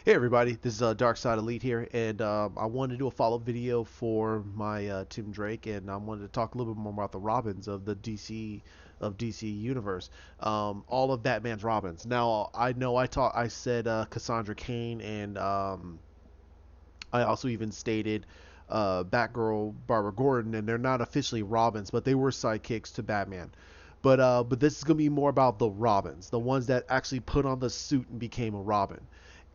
Hey everybody, this is Dark Side Elite here, and I wanted to do a follow-up video for my Tim Drake, and I wanted to talk a little bit more about the Robins of the DC universe, all of Batman's Robins. Now I know I said Cassandra Cain, and I also even stated Batgirl Barbara Gordon, and they're not officially Robins, but they were sidekicks to Batman. But this is gonna be more about the Robins, the ones that actually put on the suit and became a Robin.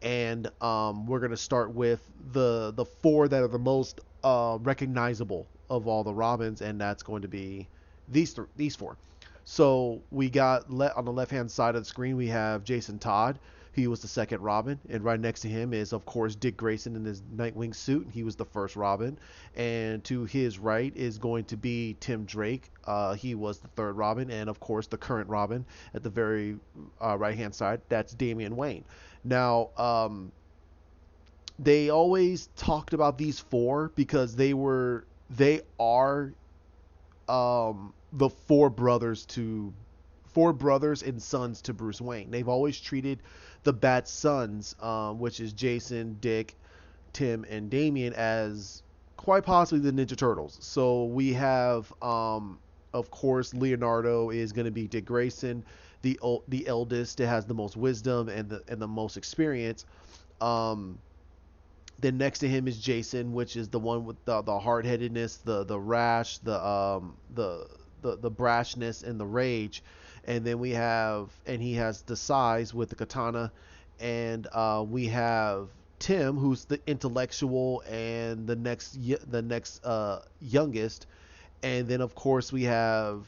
And we're gonna start with the four that are the most recognizable of all the Robins, and that's going to be these four. So we got on the left hand side of the screen we have Jason Todd. He was the second Robin, and right next to him is of course Dick Grayson in his Nightwing suit. He was the first Robin, and to his right is going to be Tim Drake. He was the third Robin, and of course the current Robin at the very right hand side. That's Damian Wayne. Now, they always talked about these four because they are the four brothers and sons to Bruce Wayne. They've always treated the Bat sons, which is Jason, Dick, Tim, and Damian, as quite possibly the Ninja Turtles. So we have, of course, Leonardo is going to be Dick Grayson, the eldest that has the most wisdom and the most experience. Um, then next to him is Jason, which is the one with the hard headedness, the rash, the brashness and the rage. And then he has the size with the katana. And we have Tim, who's the intellectual and the next youngest. And then of course we have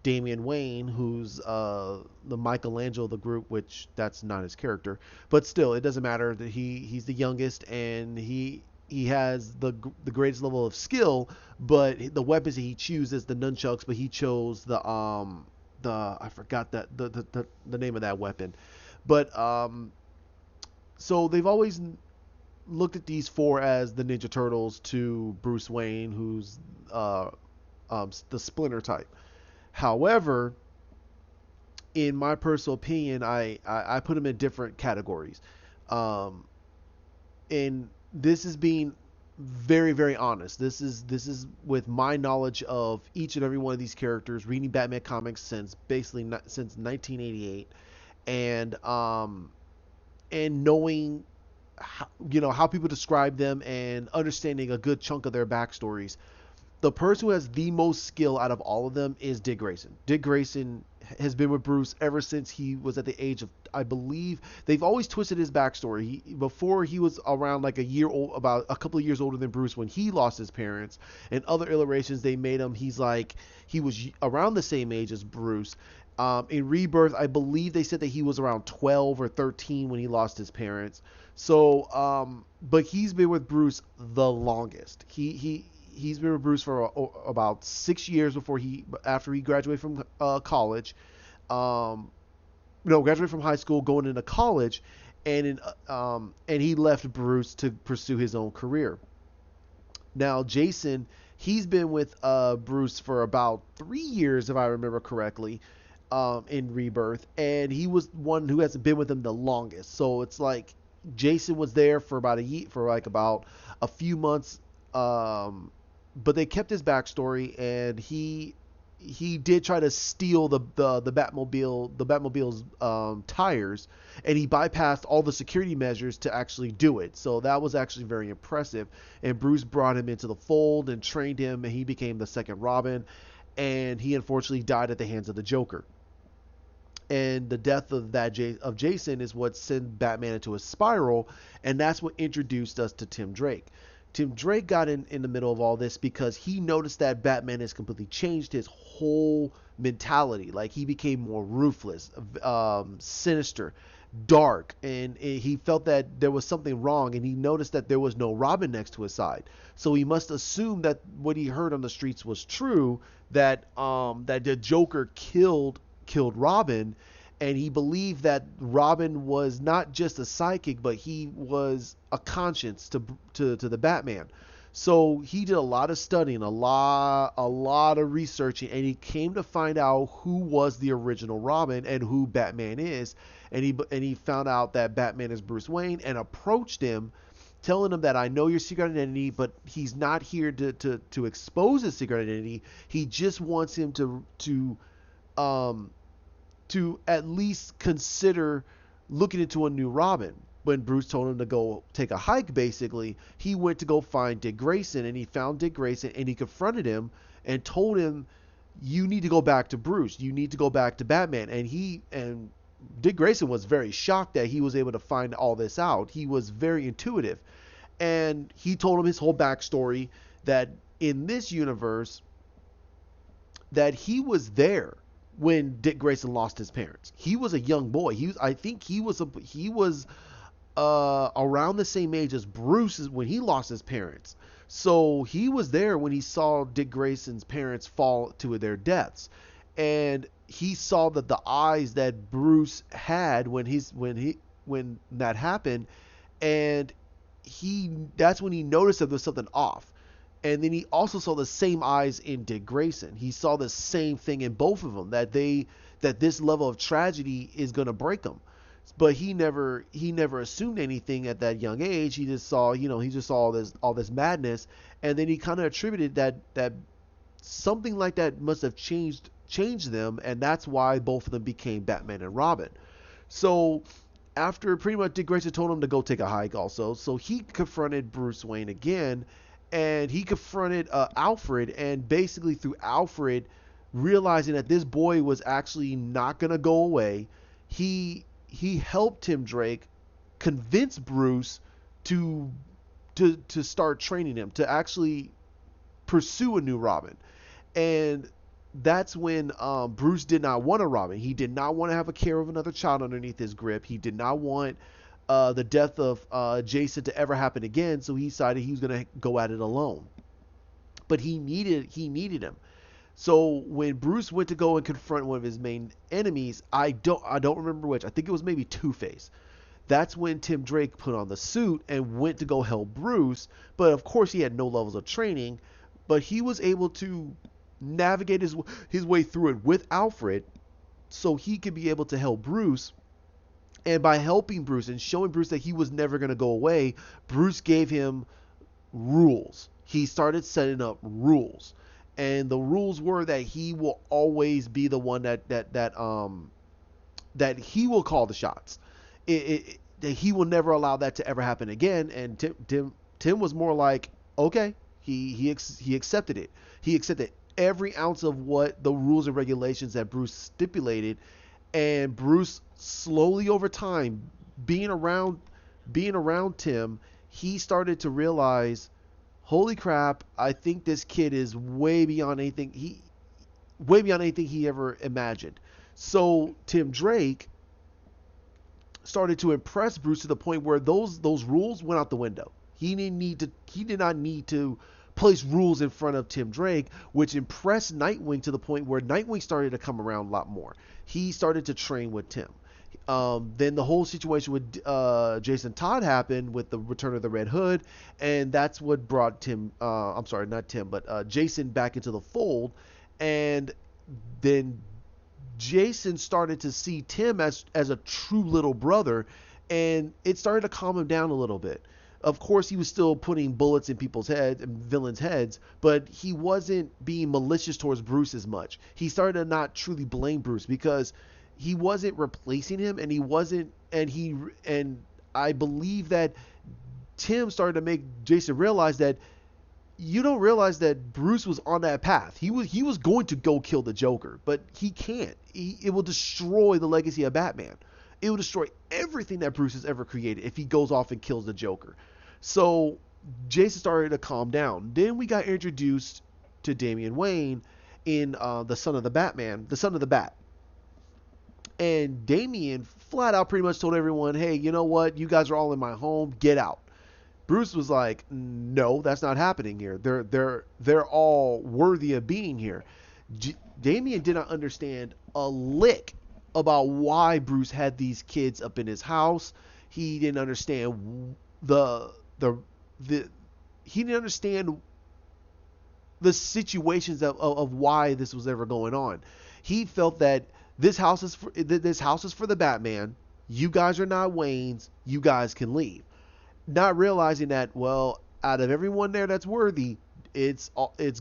Damian Wayne, who's the Michelangelo of the group, which that's not his character, but still, it doesn't matter that he's the youngest, and he has the greatest level of skill, but the weapons that he chooses the nunchucks, but he chose the I forgot that the name of that weapon, but so they've always looked at these four as the Ninja Turtles to Bruce Wayne, who's the Splinter type. However, in my personal opinion, I put them in different categories. Um, and this is being very, very honest. This is with my knowledge of each and every one of these characters, reading Batman comics since basically since 1988, and knowing how people describe them and understanding a good chunk of their backstories. The person who has the most skill out of all of them is Dick Grayson. Dick Grayson has been with Bruce ever since he was at the age of, I believe, they've always twisted his backstory. Before he was around like a year old, about a couple of years older than Bruce when he lost his parents. And other iterations, they made him, he was around the same age as Bruce. In Rebirth, I believe they said that he was around 12 or 13 when he lost his parents. So, but he's been with Bruce the longest. He's been with Bruce for about 6 years after he graduated from college. No, graduated from high school, going into college, and he left Bruce to pursue his own career. Now Jason, he's been with Bruce for about 3 years, if I remember correctly, in Rebirth, and he was one who hasn't been with him the longest. So it's like Jason was there for about a year, for like about a few months. But they kept his backstory, and he did try to steal the Batmobile's tires, and he bypassed all the security measures to actually do it. So that was actually very impressive. And Bruce brought him into the fold and trained him, and he became the second Robin. And he unfortunately died at the hands of the Joker. And the death of Jason is what sent Batman into a spiral, and that's what introduced us to Tim Drake. Tim Drake got in the middle of all this because he noticed that Batman has completely changed his whole mentality. Like, he became more ruthless, sinister, dark, and he felt that there was something wrong, and he noticed that there was no Robin next to his side. So he must assume that what he heard on the streets was true, that the Joker killed Robin, and he believed that Robin was not just a psychic, but he was a conscience to the Batman. So he did a lot of studying, a lot of researching, and he came to find out who was the original Robin and who Batman is. And he found out that Batman is Bruce Wayne and approached him, telling him that I know your secret identity, but he's not here to expose his secret identity. He just wants him um to at least consider looking into a new Robin. When Bruce told him to go take a hike, basically, he went to go find Dick Grayson, and he found Dick Grayson, and he confronted him and told him, "You need to go back to Bruce. You need to go back to Batman." And Dick Grayson was very shocked that he was able to find all this out. He was very intuitive, and he told him his whole backstory, that in this universe, that he was there when Dick Grayson lost his parents. He was a young boy. I think he was around the same age as Bruce when he lost his parents. So he was there when he saw Dick Grayson's parents fall to their deaths, and he saw that the eyes that Bruce had when that happened, and that's when he noticed that there was something off. And then he also saw the same eyes in Dick Grayson. He saw the same thing in both of them, that this level of tragedy is going to break them. But he never assumed anything at that young age. He just saw, all this madness, and then he kind of attributed that something like that must have changed them, and that's why both of them became Batman and Robin. So after pretty much Dick Grayson told him to go take a hike also, so he confronted Bruce Wayne again, and he confronted Alfred, and basically through Alfred realizing that this boy was actually not gonna go away, he helped Tim Drake convince Bruce to start training him to actually pursue a new Robin. And that's when Bruce did not want a Robin. He did not want to have a care of another child underneath his grip. He did not want the death of Jason to ever happen again. So he decided he was going to go at it alone. But he needed him. So when Bruce went to go and confront one of his main enemies, I don't remember which. I think it was maybe Two-Face. That's when Tim Drake put on the suit and went to go help Bruce. But of course he had no levels of training. But he was able to navigate his way through it with Alfred, so he could be able to help Bruce. And by helping Bruce and showing Bruce that he was never going to go away, Bruce gave him rules. He started setting up rules. And the rules were that he will always be the one that he will call the shots. That he will never allow that to ever happen again. And Tim was more like, okay. He accepted it. He accepted every ounce of what the rules and regulations that Bruce stipulated. And Bruce slowly over time, being around Tim, he started to realize, holy crap, I think this kid is way beyond anything he ever imagined. So Tim Drake started to impress Bruce to the point where those rules went out the window. He did not need to place rules in front of Tim Drake, which impressed Nightwing to the point where Nightwing started to come around a lot more. He started to train with Tim. Then the whole situation with Jason Todd happened with the return of the Red Hood, and that's what brought Jason back into the fold. And then Jason started to see Tim as a true little brother, and it started to calm him down a little bit. Of course, he was still putting bullets in people's heads and villains' heads, but he wasn't being malicious towards Bruce as much. He started to not truly blame Bruce because he wasn't replacing him, and I believe that Tim started to make Jason realize that you don't realize that Bruce was on that path. He was going to go kill the Joker, but he can't. It will destroy the legacy of Batman. It will destroy everything that Bruce has ever created if he goes off and kills the Joker. So Jason started to calm down. Then we got introduced to Damian Wayne in the Son of the Bat. And Damian flat out pretty much told everyone, hey, you know what? You guys are all in my home. Get out. Bruce was like, no, that's not happening here. They're all worthy of being here. Damian did not understand a lick about why Bruce had these kids up in his house. He didn't understand he didn't understand the situations of why this was ever going on. He felt that this house is for the Batman. You guys are not Wayne's. You guys can leave. Not realizing that, well, out of everyone there that's worthy, it's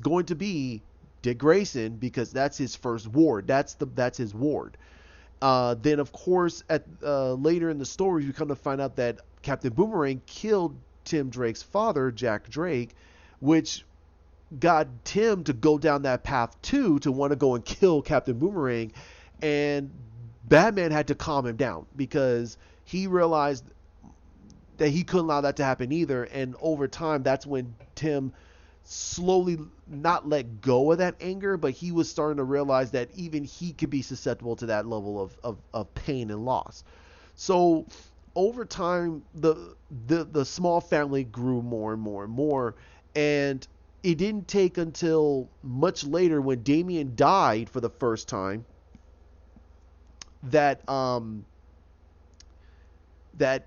going to be Dick Grayson, because that's his first ward. That's his ward. Then of course at later in the story we come to find out that Captain Boomerang killed Tim Drake's father, Jack Drake, which got Tim to go down that path too, to want to go and kill Captain Boomerang. And Batman had to calm him down because he realized that he couldn't allow that to happen either. And over time, that's when Tim slowly not let go of that anger, but he was starting to realize that even he could be susceptible to that level of pain and loss. So over time, the small family grew more and more and more. And it didn't take until much later, when Damian died for the first time, that that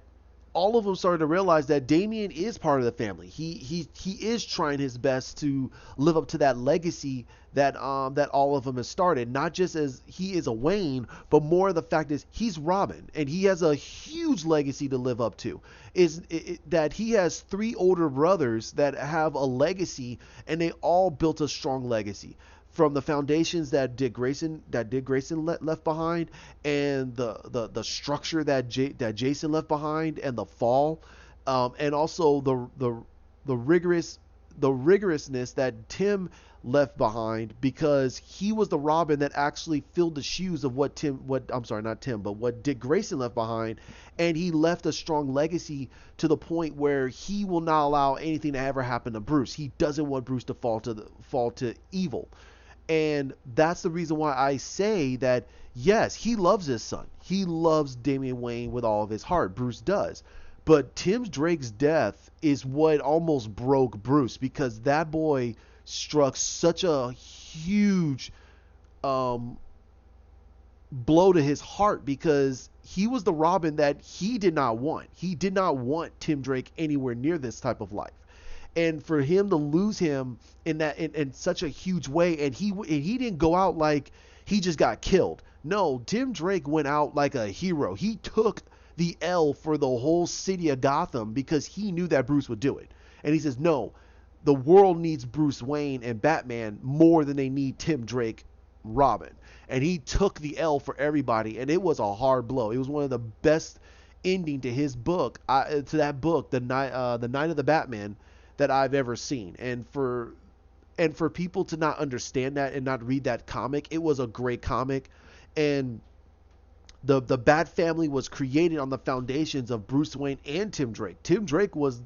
all of them started to realize that Damian is part of the family. He is trying his best to live up to that legacy that that all of them has started. Not just as he is a Wayne, but more the fact is he's Robin, and he has a huge legacy to live up to. That he has 3 older brothers that have a legacy, and they all built a strong legacy. From the foundations that Dick Grayson left behind, and the structure that Jason left behind, and the fall, and also the rigorousness that Tim left behind, because he was the Robin that actually filled the shoes of what Dick Grayson left behind, and he left a strong legacy to the point where he will not allow anything to ever happen to Bruce. He doesn't want Bruce to fall to evil. And that's the reason why I say that, yes, he loves his son. He loves Damian Wayne with all of his heart. Bruce does. But Tim Drake's death is what almost broke Bruce, because that boy struck such a huge blow to his heart, because he was the Robin that he did not want. He did not want Tim Drake anywhere near this type of life. And for him to lose him in such a huge way, and he didn't go out like he just got killed. No, Tim Drake went out like a hero. He took the L for the whole city of Gotham because he knew that Bruce would do it. And he says, no, the world needs Bruce Wayne and Batman more than they need Tim Drake, Robin. And he took the L for everybody, and it was a hard blow. It was one of the best ending to his book, to that book, the Night of the Batman, that I've ever seen. And for people to not understand that and not read that comic, it was a great comic. And the Bat family was created on the foundations of Bruce Wayne and Tim Drake. Tim Drake was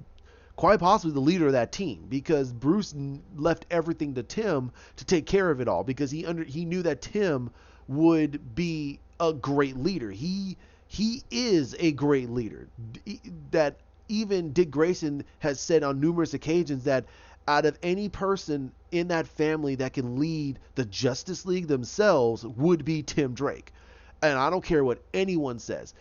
quite possibly the leader of that team, because Bruce left everything to Tim to take care of it all, because he knew that Tim would be a great leader. He is a great leader. That even Dick Grayson has said on numerous occasions that out of any person in that family that can lead the Justice League themselves would be Tim Drake. And I don't care what anyone says.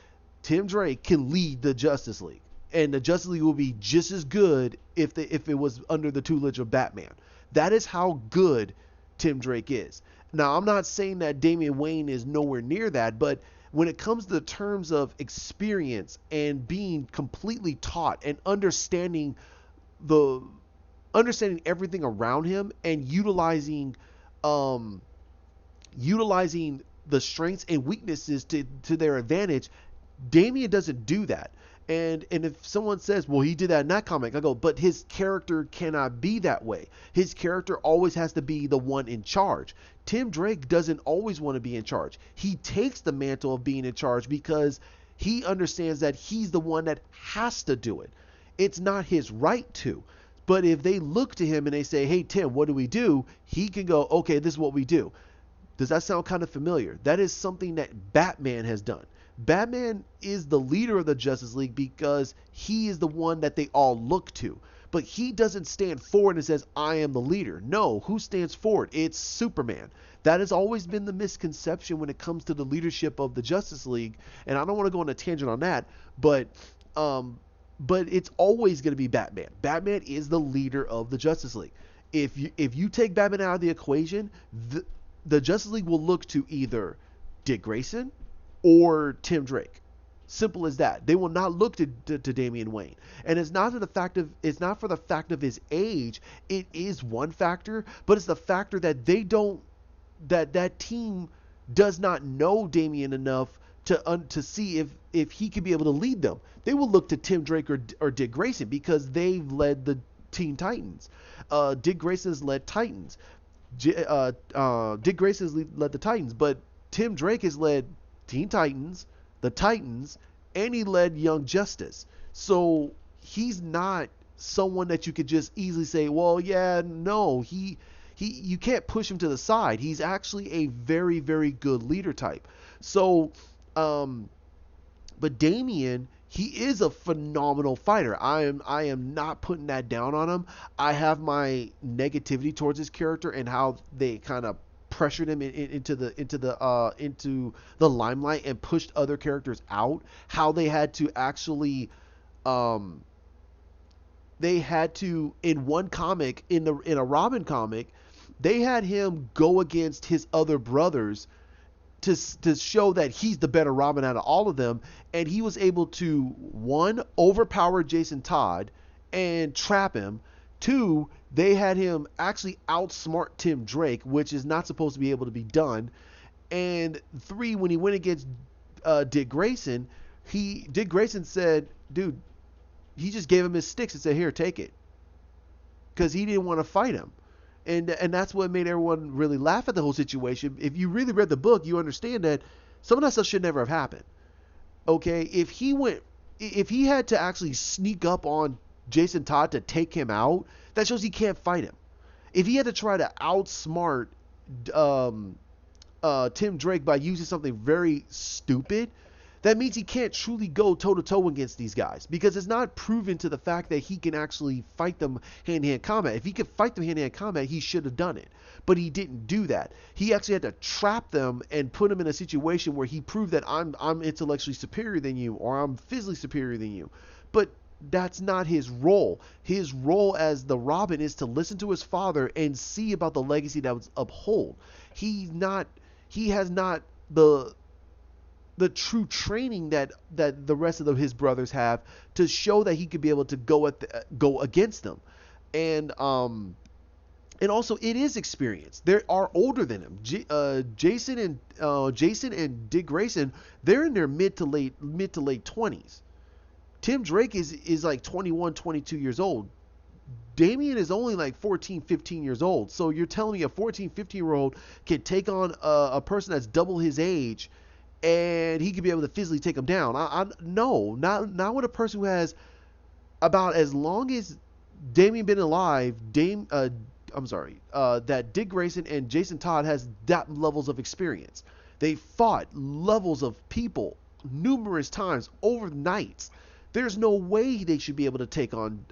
Tim Drake can lead the Justice League. And the Justice League will be just as good if it was under the tutelage of Batman. That is how good Tim Drake is. Now, I'm not saying that Damian Wayne is nowhere near that, but when it comes to the terms of experience and being completely taught and understanding everything around him and utilizing the strengths and weaknesses to their advantage, Damian doesn't do that. And if someone says, well, he did that in that comic, I go, but his character cannot be that way. His character always has to be the one in charge. Tim Drake doesn't always want to be in charge. He takes the mantle of being in charge because he understands that he's the one that has to do it. It's not his right to. But if they look to him and they say, hey, Tim, what do we do? He can go, okay, this is what we do. Does that sound kind of familiar? That is something that Batman has done. Batman is the leader of the Justice League because he is the one that they all look to. But he doesn't stand forward and says, I am the leader. No, who stands forward? It's Superman. That has always been the misconception when it comes to the leadership of the Justice League. And I don't want to go on a tangent on that, but but it's always going to be Batman. Batman is the leader of the Justice League. If you take Batman out of the equation, the, the Justice League will look to either Dick Grayson or Tim Drake. Simple as that. They will not look to Damian Wayne, and it's not for the fact of his age. It is one factor, but it's the factor that they don't that team does not know Damian enough to see if he could be able to lead them. They will look to Tim Drake or Dick Grayson because they've led the Teen Titans. Dick Grayson's led Titans. Dick Grayson's led the Titans, but Tim Drake has led Teen Titans, the Titans, and he led Young Justice. So he's not someone that you could just easily say, well, yeah, no, you can't push him to the side. He's actually a very, very good leader type. So, but Damian, he is a phenomenal fighter. I am not putting that down on him. I have my negativity towards his character and how they kind of pressured him into the limelight and pushed other characters out. How they had to actually um, they had to in one comic in a Robin comic, they had him go against his other brothers to show that he's the better Robin out of all of them, and he was able to one overpower Jason Todd and trap him. Two, they had him actually outsmart Tim Drake, which is not supposed to be able to be done. And three, when he went against Dick Grayson, Dick Grayson said, "Dude," he just gave him his sticks and said, "Here, take it," because he didn't want to fight him. And that's what made everyone really laugh at the whole situation. If you really read the book, you understand that some of that stuff should never have happened. Okay, if he had to actually sneak up on Jason Todd to take him out, that shows he can't fight him. If he had to try to outsmart um, Tim Drake by using something very stupid, that means he can't truly go toe to toe against these guys because it's not proven to the fact that he can actually fight them hand to hand combat. If he could fight them hand to hand combat, he should have done it, but he didn't do that. He actually had to trap them and put them in a situation where he proved that I'm intellectually superior than you or I'm physically superior than you, but that's not his role. His role as the Robin is to listen to his father and see about the legacy that was uphold. He has not the true training that the rest of his brothers have to show that he could be able to go against them, and also it is experience. They are older than him. Jason and Dick Grayson, they're in their mid to late 20s. Tim Drake is like 21, 22 years old. Damian is only like 14, 15 years old. So you're telling me a 14, 15-year-old can take on a person that's double his age and he could be able to physically take him down? No, not with a person who has about as long as Damian been alive. That Dick Grayson and Jason Todd has that levels of experience. They fought levels of people numerous times over nights. There's no way they should be able to take on.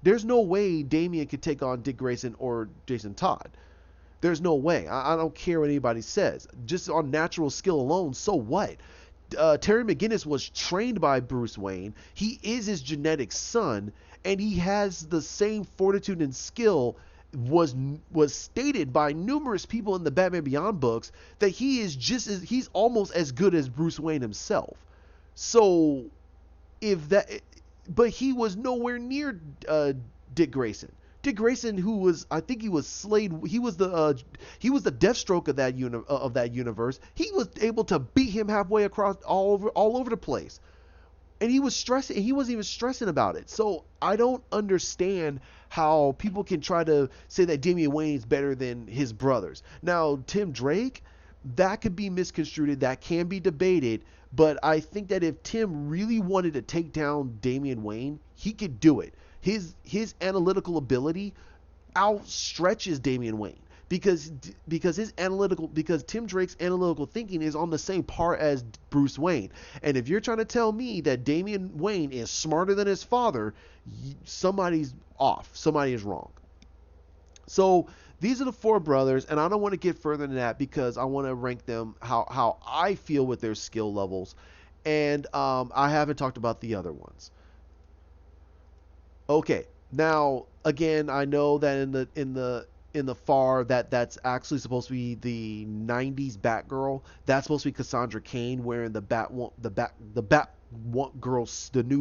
There's no way Damian could take on Dick Grayson or Jason Todd. There's no way. I don't care what anybody says. Just on natural skill alone, so what? Terry McGinnis was trained by Bruce Wayne. He is his genetic son, and he has the same fortitude and skill. Was stated by numerous people in the Batman Beyond books that he's almost as good as Bruce Wayne himself. So but he was nowhere near Dick Grayson. Dick Grayson, who was, I think he was Slade. He was the Deathstroke of that universe. He was able to beat him halfway across all over the place, and he was stressing. He wasn't even stressing about it. So I don't understand how people can try to say that Damian Wayne is better than his brothers. Now Tim Drake, that could be misconstrued. That can be debated. But I think that if Tim really wanted to take down Damian Wayne, he could do it. His analytical ability outstretches Damian Wayne because Tim Drake's analytical thinking is on the same par as Bruce Wayne. And if you're trying to tell me that Damian Wayne is smarter than his father, somebody's off. Somebody is wrong. So these are the four brothers, and I don't want to get further than that because I want to rank them how I feel with their skill levels, and I haven't talked about the other ones. Okay. Now, again, I know that in the far that's actually supposed to be the '90s Batgirl. That's supposed to be Cassandra Cain wearing the new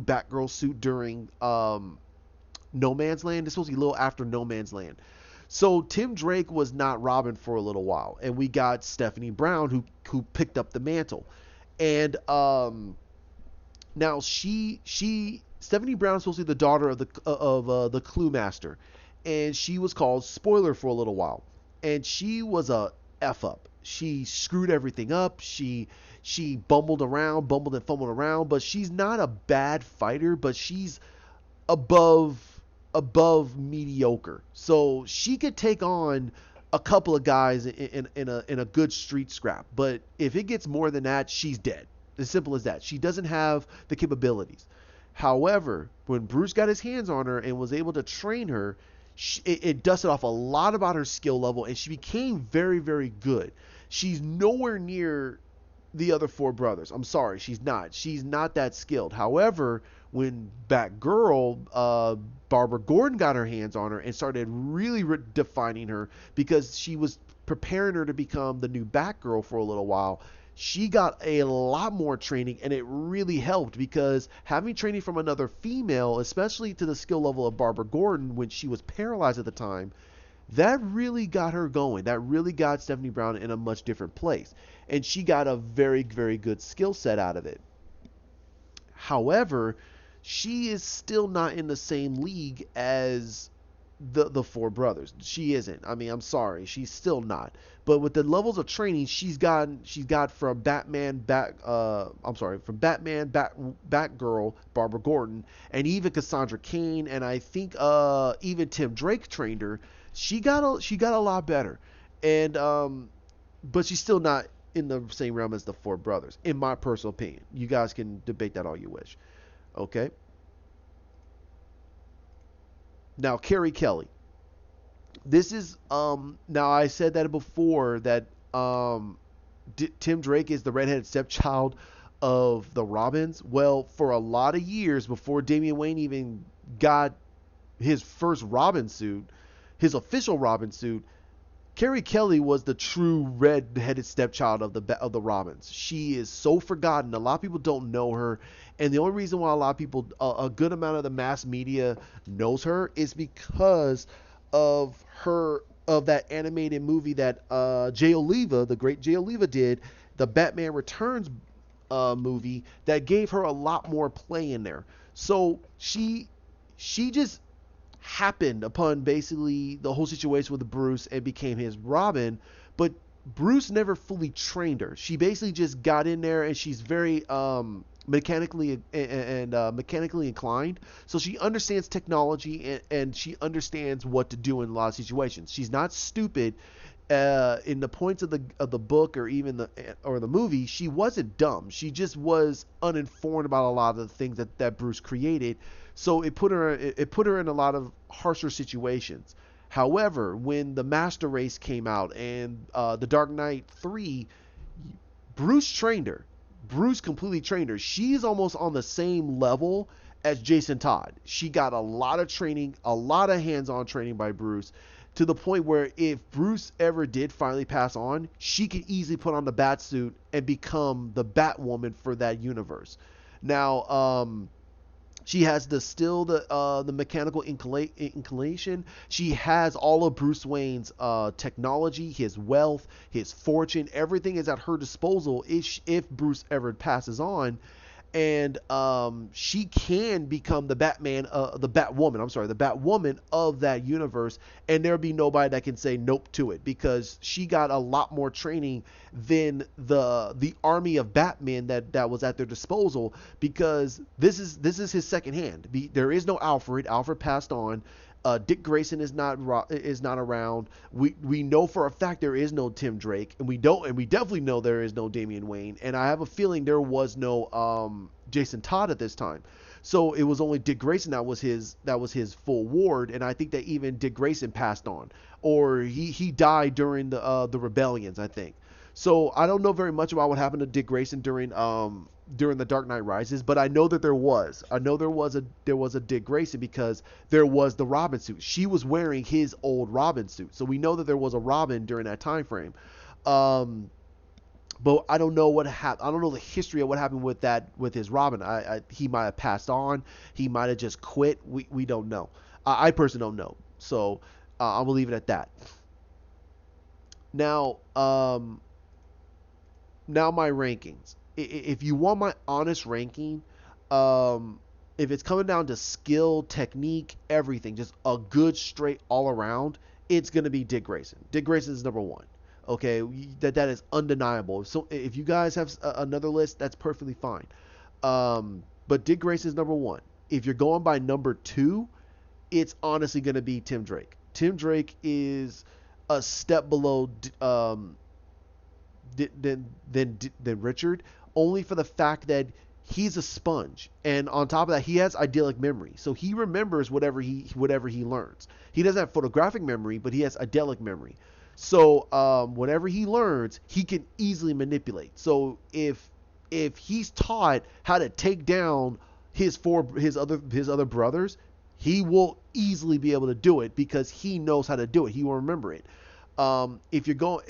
Batgirl suit during No Man's Land. It's supposed to be a little after No Man's Land. So Tim Drake was not Robin for a little while, and we got Stephanie Brown who picked up the mantle. And now she Stephanie Brown is supposed to be the daughter of the Clue Master, and she was called Spoiler for a little while, and she was a f up. She screwed everything up. She bumbled and fumbled around, but she's not a bad fighter, but she's above mediocre. So she could take on a couple of guys in a good street scrap, but if it gets more than that, she's dead. As simple as that. She doesn't have the capabilities. However, when Bruce got his hands on her and was able to train her, it dusted off a lot about her skill level, and she became very, very good. She's nowhere near the other four brothers. I'm sorry, she's not. She's not that skilled. However, when Batgirl, Barbara Gordon got her hands on her and started really defining her because she was preparing her to become the new Batgirl for a little while, she got a lot more training, and it really helped because having training from another female, especially to the skill level of Barbara Gordon when she was paralyzed at the time, that really got her going. That really got Stephanie Brown in a much different place. And she got a very, very good skill set out of it. However, she is still not in the same league as the four brothers. She isn't. I mean, I'm sorry, she's still not. But with the levels of training she's got from Batgirl, Barbara Gordon, and even Cassandra Cain, and I think even Tim Drake trained her. She got a lot better, and but she's still not in the same realm as the four brothers, in my personal opinion. You guys can debate that all you wish. Okay. Now, Carrie Kelly. This is now I said that before that Tim Drake is the redheaded stepchild of the Robins. Well, for a lot of years before Damian Wayne even got his first Robin suit, his official Robin suit, Carrie Kelly was the true red-headed stepchild of the Robins. She is so forgotten. A lot of people don't know her, and the only reason why a lot of people, a good amount of the mass media knows her, is because of that animated movie that Jay Oliva, the great Jay Oliva, did, the Batman Returns movie, that gave her a lot more play in there. So she just happened upon basically the whole situation with Bruce and became his Robin, but Bruce never fully trained her. She basically just got in there, and she's very mechanically inclined, so she understands technology, and she understands what to do in a lot of situations. She's not stupid. In the points of the book or even the movie, she wasn't dumb. She just was uninformed about a lot of the things that Bruce created. So it put her in a lot of harsher situations. However, when the Master Race came out and The Dark Knight 3, Bruce trained her. Bruce completely trained her. She's almost on the same level as Jason Todd. She got a lot of training, a lot of hands-on training by Bruce, to the point where if Bruce ever did finally pass on, she could easily put on the bat suit and become the Batwoman for that universe. Now, she has the mechanical inclination. She has all of Bruce Wayne's technology, his wealth, his fortune. Everything is at her disposal if Bruce ever passes on, and she can become the Batwoman of that universe, and there'll be nobody that can say nope to it, because she got a lot more training than the army of Batmen that was at their disposal, because this is his second hand. There is no Alfred. Alfred passed on. Dick Grayson is not around. We know for a fact there is no Tim Drake, and we definitely know there is no Damian Wayne, and I have a feeling there was no Jason Todd at this time. So it was only Dick Grayson that was his full ward, and I think that even Dick Grayson passed on, or he died during the rebellions, I think. So I don't know very much about what happened to Dick Grayson during the Dark Knight Rises, but I know that there was. I know there was a Dick Grayson because there was the Robin suit. She was wearing his old Robin suit, so we know that there was a Robin during that time frame. Um, but I don't know what happened. I don't know the history of what happened with that with his Robin. He might have passed on. He might have just quit. We don't know. I personally don't know. So I'm gonna leave it at that. Now, now my rankings. If you want my honest ranking, um, if it's coming down to skill, technique, everything, just a good straight all around, it's gonna be Dick Grayson. Dick Grayson is number one. Okay, that is undeniable. So if you guys have another list, that's perfectly fine. But Dick Grayson is number one. If you're going by number two, it's honestly gonna be Tim Drake. Tim Drake is a step below than Richard, only for the fact that he's a sponge, and on top of that, he has idyllic memory, so he remembers whatever he learns. He doesn't have photographic memory, but he has idyllic memory. So whatever he learns, he can easily manipulate. So if he's taught how to take down his other brothers, he will easily be able to do it because he knows how to do it. He will remember it. If you're going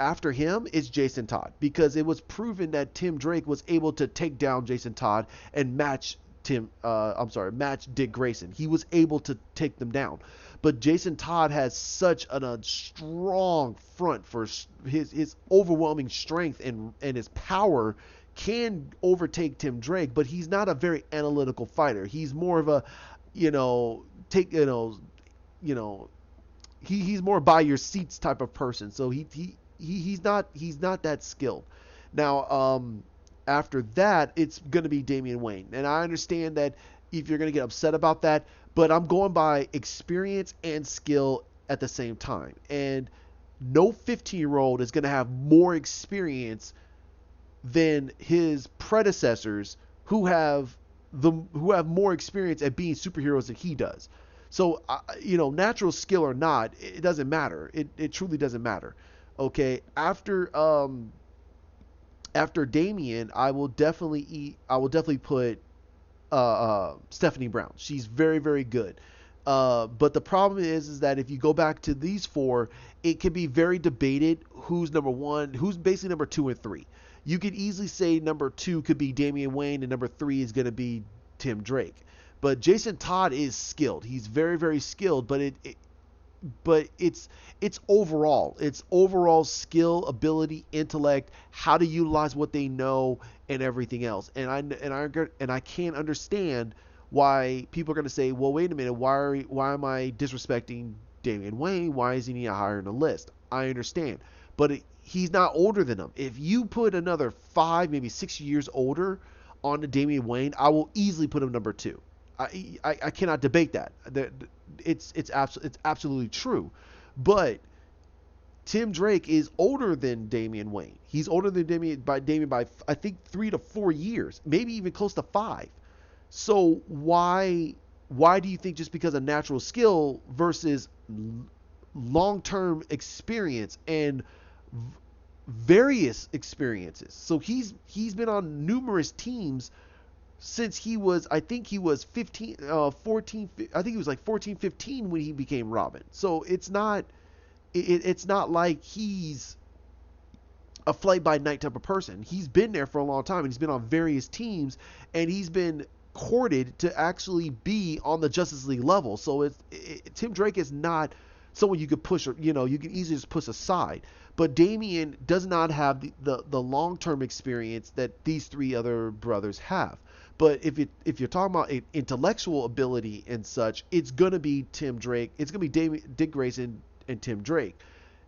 after him, it's Jason Todd because it was proven that Tim Drake was able to take down Jason Todd and match Dick Grayson. He was able to take them down, but Jason Todd has such a strong front for his overwhelming strength and his power can overtake Tim Drake, but he's not a very analytical fighter. He's more of a, you know, take you know he's more by your seats type of person. So he's not that skilled. Now, after that, it's gonna be Damian Wayne, and I understand that if you're gonna get upset about that, but I'm going by experience and skill at the same time. And no 15-year-old is gonna have more experience than his predecessors who have more experience at being superheroes than he does. So, natural skill or not, it doesn't matter. It truly doesn't matter. Okay, after Damien, I will definitely put Stephanie Brown. She's very, very good. But the problem is that if you go back to these four, it can be very debated who's number one, who's basically number two and three. You could easily say number two could be Damian Wayne and number three is going to be Tim Drake. But Jason Todd is skilled. He's very, very skilled, but it's overall skill, ability, intellect, how to utilize what they know, and everything else. And I can't understand why people are going to say, well, wait a minute, why am I disrespecting Damian Wayne? Why isn't he higher in the list? I understand, but he's not older than him. If you put another 5, maybe 6 years older on the Damian Wayne, I will easily put him number two. I cannot debate that. It's absolutely true. But Tim Drake is older than Damian Wayne. He's older than Damian by I think 3 to 4 years, maybe even close to 5. So why do you think just because of natural skill versus long-term experience and various experiences? So he's been on numerous teams since I think he was 15, 14, I think he was like 14, 15 when he became Robin. So it's not like he's a fly by night type of person. He's been there for a long time and he's been on various teams and he's been courted to actually be on the Justice League level. So Tim Drake is not someone you could push, or you can easily just push aside. But Damian does not have the long-term experience that these three other brothers have. But if you're talking about intellectual ability and such, it's gonna be Tim Drake. It's gonna be Dick Grayson and Tim Drake.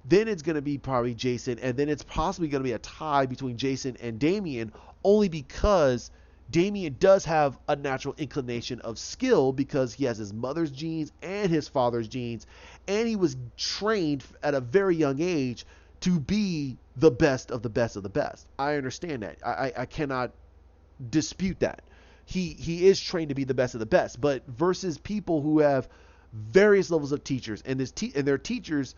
Then it's gonna be probably Jason, and then it's possibly gonna be a tie between Jason and Damian, only because Damian does have a natural inclination of skill because he has his mother's genes and his father's genes, and he was trained at a very young age to be the best of the best of the best. I understand that. I cannot dispute that. He is trained to be the best of the best, but versus people who have various levels of teachers, and their teachers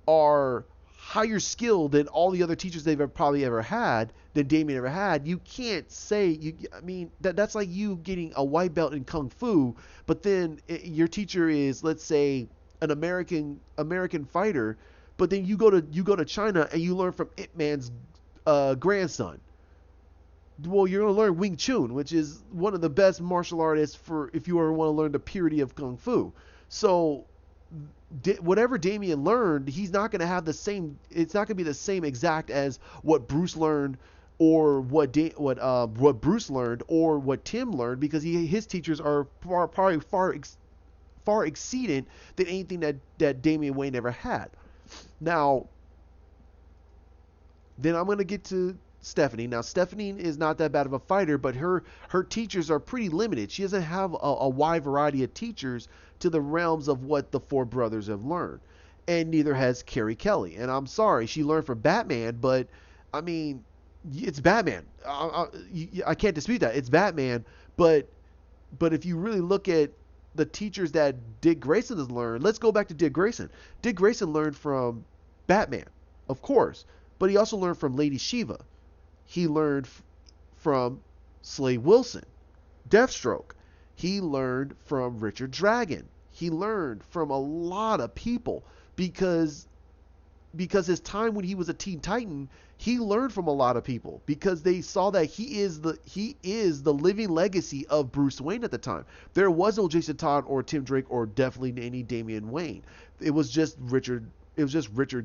are higher skill than all the other teachers they've probably ever had, than Damien ever had, you can't say you. I mean, that's like you getting a white belt in kung fu, but then your teacher is, let's say, an American fighter, but then you go to China and you learn from Ip Man's grandson. Well, you're gonna learn Wing Chun, which is one of the best martial artists for if you ever want to learn the purity of kung fu. So whatever Damien learned, he's not going to have the same. It's not going to be the same exact as what Bruce learned, or what Bruce learned, or what Tim learned, because his teachers are probably far exceeded than anything that Damian Wayne ever had. Now, then I'm going to get to Stephanie. Now, Stephanie is not that bad of a fighter, but her teachers are pretty limited. She doesn't have a wide variety of teachers to the realms of what the four brothers have learned. And neither has Carrie Kelly. And I'm sorry, she learned from Batman, but I mean, it's Batman. I can't dispute that. It's Batman, but if you really look at the teachers that Dick Grayson has learned, let's go back to Dick Grayson. Dick Grayson learned from Batman, of course, but he also learned from Lady Shiva. He learned from Slade Wilson, Deathstroke. He learned from Richard Dragon. He learned from a lot of people because his time when he was a Teen Titan, he learned from a lot of people because they saw that he is the living legacy of Bruce Wayne at the time. There was no Jason Todd or Tim Drake or definitely any Damian Wayne. It was just Richard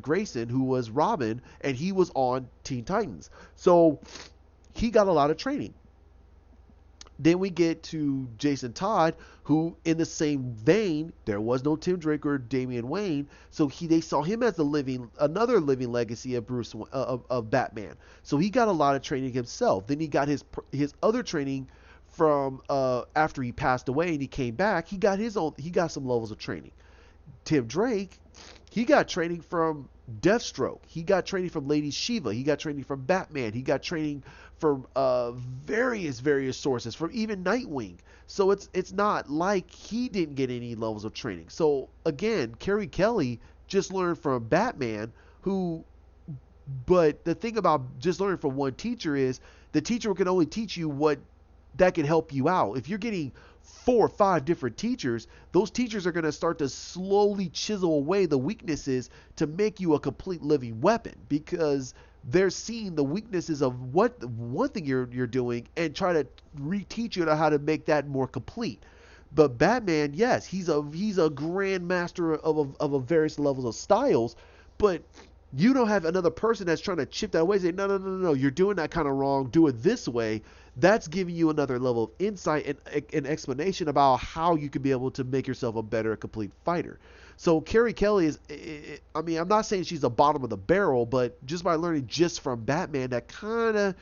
Grayson who was Robin, and he was on Teen Titans. So he got a lot of training. Then we get to Jason Todd, who, in the same vein, there was no Tim Drake or Damian Wayne, so they saw him as another living legacy of of Batman. So he got a lot of training himself. Then he got his other training from after he passed away and he came back. He got some levels of training. Tim Drake, he got training from Deathstroke. He got training from Lady Shiva. He got training from Batman. He got training from various sources, from even Nightwing. So it's not like he didn't get any levels of training. So again, Carrie Kelly just learned from Batman, but the thing about just learning from one teacher is the teacher can only teach you what that can help you out. If you're getting 4 or 5 different teachers, those teachers are going to start to slowly chisel away the weaknesses to make you a complete living weapon, because they're seeing the weaknesses of what one thing you're doing and try to reteach you how to make that more complete. But Batman, yes, he's a grand master of a various levels of styles, but you don't have another person that's trying to chip that away and say, no, you're doing that kind of wrong, do it this way. That's giving you another level of insight and explanation about how you can be able to make yourself a better complete fighter. So Carrie Kelly I mean, I'm not saying she's the bottom of the barrel, but just by learning just from Batman, that kind of,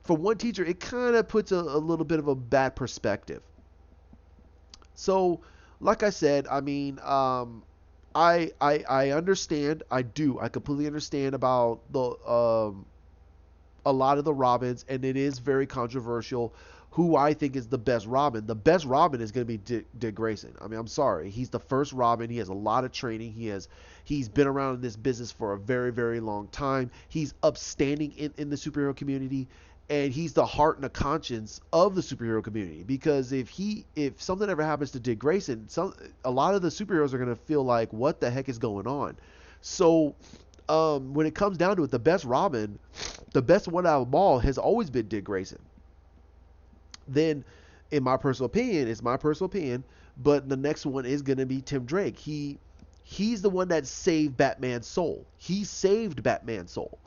for one teacher, it kind of puts a little bit of a bad perspective. So, like I said, I mean, I understand. I completely understand about a lot of the Robins, and it is very controversial who I think is the best Robin. The best Robin is going to be Dick Grayson. I mean, I'm sorry. He's the first Robin. He has a lot of training. He's been around in this business for a very, very long time. He's upstanding in the superhero community, and he's the heart and the conscience of the superhero community. Because if something ever happens to Dick Grayson, a lot of the superheroes are going to feel like, what the heck is going on? So when it comes down to it, the best Robin, the best one out of them all, has always been Dick Grayson. Then, in my personal opinion, it's my personal opinion, but the next one is going to be Tim Drake. He's the one that saved Batman's soul. He saved Batman's soul.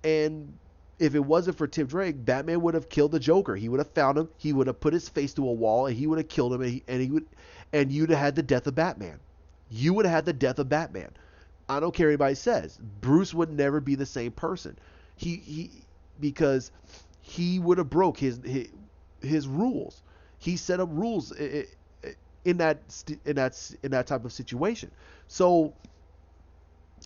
And if it wasn't for Tim Drake, Batman would have killed the Joker. He would have found him. He would have put his face to a wall, and he would have killed him. And you'd have had the death of Batman. You would have had the death of Batman. I don't care what anybody says. Bruce would never be the same person. Because he would have broke his rules. He set up rules in that type of situation. So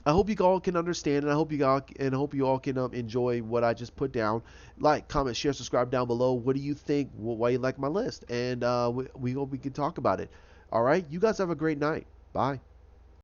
I hope you all can understand, and I hope you all can enjoy what I just put down. Like, comment, share, subscribe down below. What do you think? Why you like my list? And we hope we can talk about it. All right, you guys have a great night. Bye.